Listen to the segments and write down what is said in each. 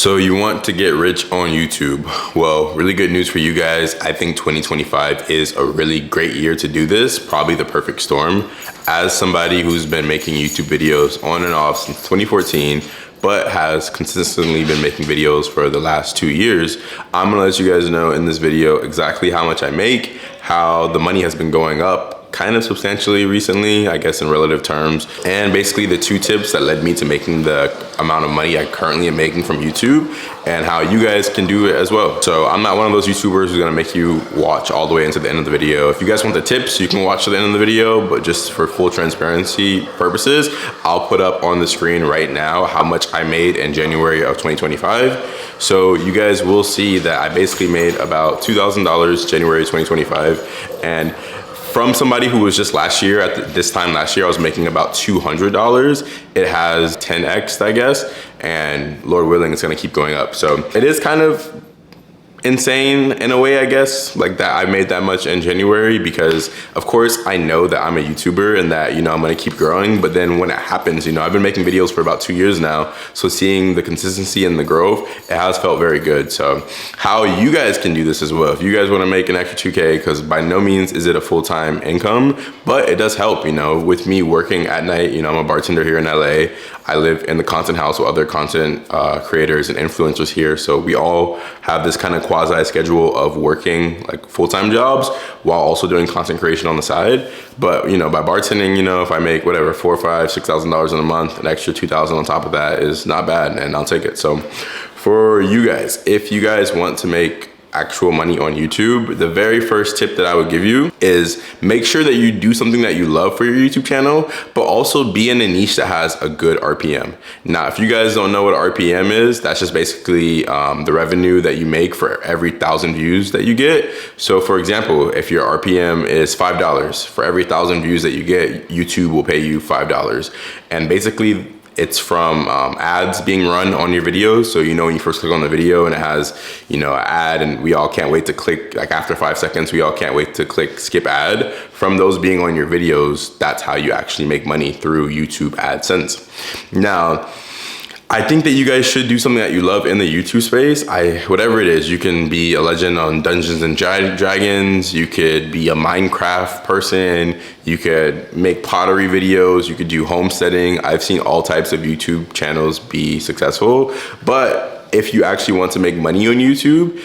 So you want to get rich on YouTube? Well, really good news for you guys. I think 2025 is a really great year to do this, probably the perfect storm. As somebody who's been making YouTube videos on and off since 2014, but has consistently been making videos for the last 2 years, I'm gonna let you guys know in this video exactly how much I make, how the money has been going up kind of substantially recently, I guess in relative terms, and basically the 2 tips that led me to making the amount of money I currently am making from YouTube and how you guys can do it as well. So I'm not one of those YouTubers who's gonna make you watch all the way into the end of the video. If you guys want the tips, you can watch to the end of the video, but just for full transparency purposes, I'll put up on the screen right now how much I made in January of 2025. So you guys will see that I basically made about $2,000 January 2025, and from somebody who was just last year, at this time last year, I was making about $200. It has 10x'd, I guess, and Lord willing, it's gonna keep going up. So it is kind of insane in a way, I guess, like that I made that much in January, because of course I know that I'm a YouTuber and that, you know, I'm gonna keep growing. But then when it happens, you know, I've been making videos for about 2 years now, so seeing the consistency and the growth, it has felt very good. So how you guys can do this as well, if you guys want to make an extra 2K, because by no means is it a full-time income, but it does help, you know, with me working at night. You know, I'm a bartender here in LA. I live in the content house with other content creators and influencers here, so we all have this kind of quasi schedule of working like full-time jobs while also doing content creation on the side. But you know, by bartending, you know, if I make whatever $4,000, $5,000, $6,000 in a month, an extra $2,000 on top of that is not bad, and I'll take it. So for you guys, if you guys want to make actual money on YouTube, the very first tip that I would give you is make sure that you do something that you love for your YouTube channel, but also be in a niche that has a good RPM. Now, if you guys don't know what RPM is, that's just basically the revenue that you make for every 1,000 views that you get. So for example, if your RPM is $5, for every 1,000 views that you get, YouTube will pay you $5. And basically, it's from ads being run on your videos. So, you know, when you first click on the video and it has, you know, an ad, and we all can't wait to click, like after 5 seconds, we all can't wait to click skip ad. From those being on your videos, that's how you actually make money through YouTube AdSense. Now, I think that you guys should do something that you love in the YouTube space. Whatever it is, you can be a legend on Dungeons and Dragons, you could be a Minecraft person, you could make pottery videos, you could do homesteading. I've seen all types of YouTube channels be successful. But if you actually want to make money on YouTube,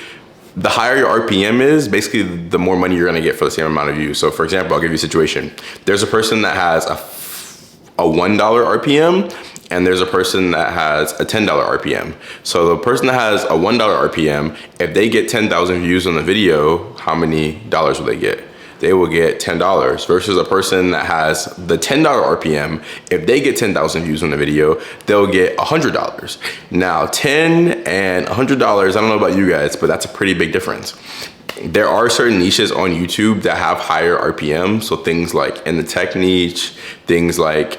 the higher your RPM is, basically the more money you're gonna get for the same amount of views. So for example, I'll give you a situation. There's a person that has a $1 RPM, and there's a person that has a $10 RPM. So the person that has a $1 RPM, if they get 10,000 views on the video, how many dollars will they get? They will get $10, versus a person that has the $10 RPM. If they get 10,000 views on the video, they'll get $100. Now, 10 and $100, I don't know about you guys, but that's a pretty big difference. There are certain niches on YouTube that have higher RPM. So things like in the tech niche, things like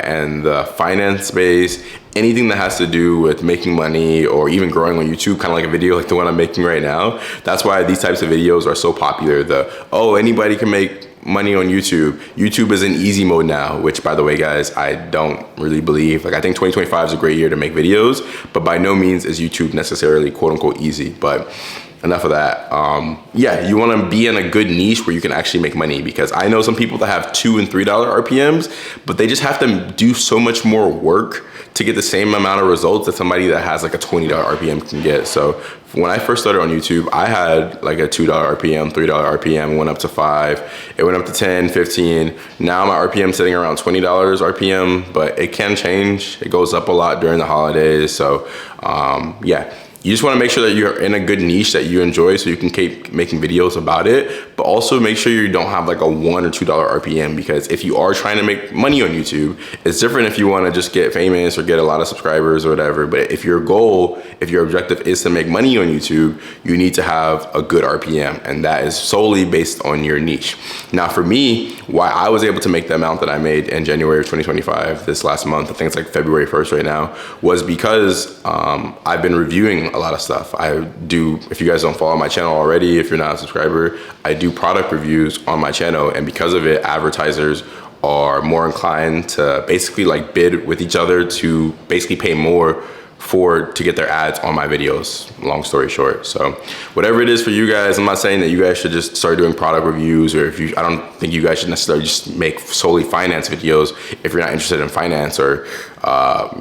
in the finance space, anything that has to do with making money or even growing on YouTube, kind of like a video like the one I'm making right now. That's why these types of videos are so popular. Oh, anybody can make money on YouTube. YouTube is in easy mode now, which by the way, guys, I don't really believe. Like, I think 2025 is a great year to make videos, but by no means is YouTube necessarily quote unquote easy. But enough of that. Yeah, you want to be in a good niche where you can actually make money, because I know some people that have $2 and $3 RPMs, but they just have to do so much more work to get the same amount of results that somebody that has like a $20 RPM can get. So when I first started on YouTube, I had like a $2 RPM, $3 RPM, went up to 5, it went up to 10, 15. Now my RPM is sitting around $20 RPM, but it can change. It goes up a lot during the holidays. So yeah. You just want to make sure that you're in a good niche that you enjoy, so you can keep making videos about it, but also make sure you don't have like a $1 or $2 RPM, because if you are trying to make money on YouTube, it's different if you want to just get famous or get a lot of subscribers or whatever. But if your goal, if your objective is to make money on YouTube, you need to have a good RPM, and that is solely based on your niche. Now for me, why I was able to make the amount that I made in January of 2025, this last month, I think it's like February 1st right now, was because I've been reviewing a lot of stuff. I do, if you guys don't follow my channel already, if you're not a subscriber, I do product reviews on my channel, and because of it, advertisers are more inclined to basically like bid with each other to basically pay more to get their ads on my videos, long story short. So whatever it is for you guys, I'm not saying that you guys should just start doing product reviews, or I don't think you guys should necessarily just make solely finance videos if you're not interested in finance, or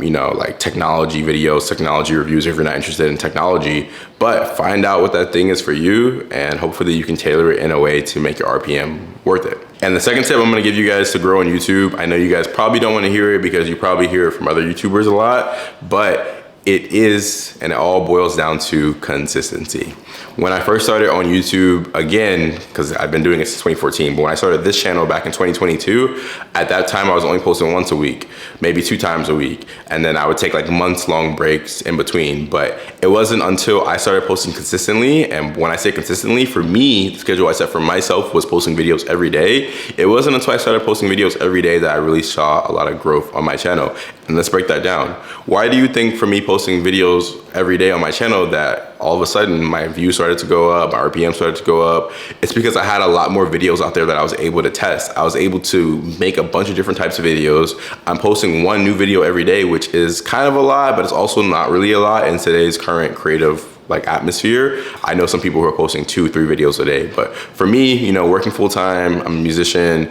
you know, like technology videos, technology reviews if you're not interested in technology. But find out what that thing is for you, and hopefully you can tailor it in a way to make your RPM worth it. And the second tip I'm gonna give you guys to grow on YouTube, I know you guys probably don't wanna hear it because you probably hear it from other YouTubers a lot, but it is, and it all boils down to consistency. When I first started on YouTube, again, because I've been doing it since 2014, but when I started this channel back in 2022, at that time I was only posting once a week, maybe 2 times a week. And then I would take like months-long breaks in between. But it wasn't until I started posting consistently, and when I say consistently, for me, the schedule I set for myself was posting videos every day. It wasn't until I started posting videos every day that I really saw a lot of growth on my channel. And let's break that down. Why do you think for me posting videos every day on my channel that all of a sudden my views started to go up, my RPM started to go up? It's because I had a lot more videos out there that I was able to test. I was able to make a bunch of different types of videos. I'm posting 1 new video every day, which is kind of a lot, but it's also not really a lot in today's current creative like atmosphere. I know some people who are posting 2, 3 videos a day, but for me, you know, working full time, I'm a musician,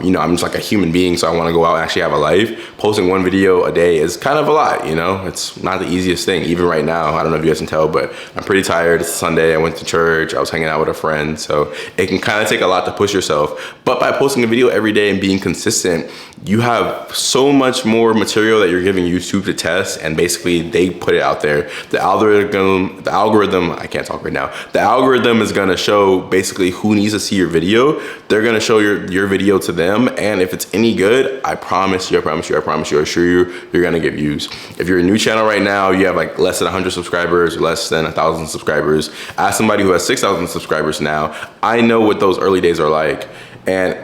you know, I'm just like a human being, so I want to go out and actually have a life. Posting 1 video a day is kind of a lot, you know. It's not the easiest thing. Even right now, I don't know if you guys can tell, but I'm pretty tired. It's Sunday, I went to church, I was hanging out with a friend, so it can kind of take a lot to push yourself. But by posting a video every day and being consistent, you have so much more material that you're giving YouTube to test, and basically they put it out there. The algorithm, I can't talk right now. The algorithm is gonna show basically who needs to see your video. They're gonna show your video to them, and if it's any good, I promise you, I assure you, you're gonna get views. If you're a new channel right now, you have like less than 100 subscribers, less than 1,000 subscribers. As somebody who has 6,000 subscribers now, I know what those early days are like. And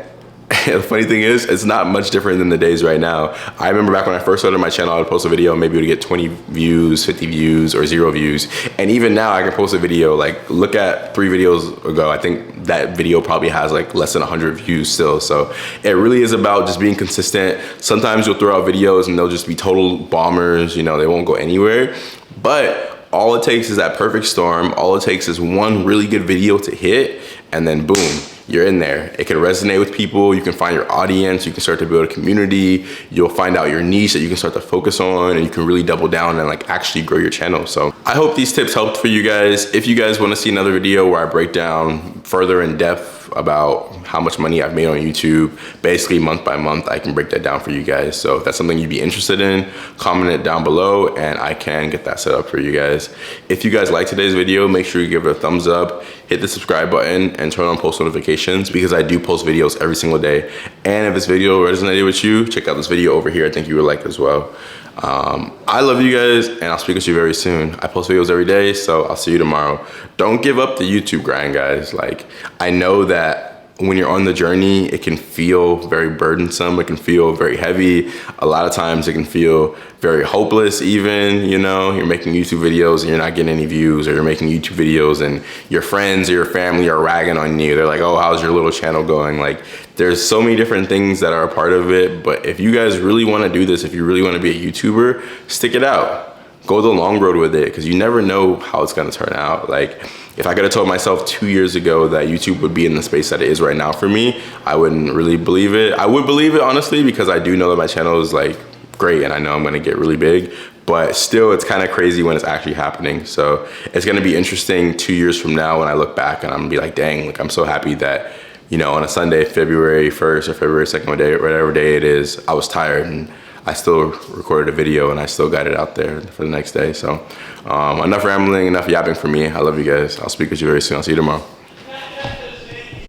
the funny thing is, it's not much different than the days right now. I remember back when I first started my channel, I would post a video, maybe it would get 20 views, 50 views, or 0 views. And even now I can post a video, like look at 3 videos ago, I think that video probably has like less than 100 views still. So it really is about just being consistent. Sometimes you'll throw out videos and they'll just be total bombers, you know, they won't go anywhere. But all it takes is that perfect storm. All it takes is 1 really good video to hit, and then boom, you're in there. It can resonate with people. You can find your audience. You can start to build a community. You'll find out your niche that you can start to focus on, and you can really double down and like actually grow your channel. So I hope these tips helped for you guys. If you guys want to see another video where I break down further in depth about how much money I've made on YouTube, basically month by month, I can break that down for you guys. So if that's something you'd be interested in, comment it down below and I can get that set up for you guys. If you guys like today's video, make sure you give it a thumbs up, hit the subscribe button, and turn on post notifications, because I do post videos every single day. And if this video resonated with you, check out this video over here. I think you would like as well. I love you guys, and I'll speak with you very soon. I post videos every day, so I'll see you tomorrow. Don't give up the YouTube grind, guys. Like, I know that when you're on the journey, it can feel very burdensome. It can feel very heavy. A lot of times it can feel very hopeless even, you know, you're making YouTube videos and you're not getting any views, or you're making YouTube videos and your friends or your family are ragging on you. They're like, oh, how's your little channel going? Like, there's so many different things that are a part of it. But if you guys really want to do this, if you really want to be a YouTuber, stick it out. Go the long road with it, because you never know how it's going to turn out. Like, if I could have told myself 2 years ago that YouTube would be in the space that it is right now for me, I wouldn't really believe it. I would believe it, honestly, because I do know that my channel is like great and I know I'm going to get really big. But still, it's kind of crazy when it's actually happening. So it's going to be interesting 2 years from now when I look back and I'm going to be like, dang, like, I'm so happy that, you know, on a Sunday, February 1st or February 2nd, whatever day it is, I was tired and I still recorded a video and I still got it out there for the next day. So enough rambling, enough yapping for me. I love you guys. I'll speak with you very soon. I'll see you tomorrow.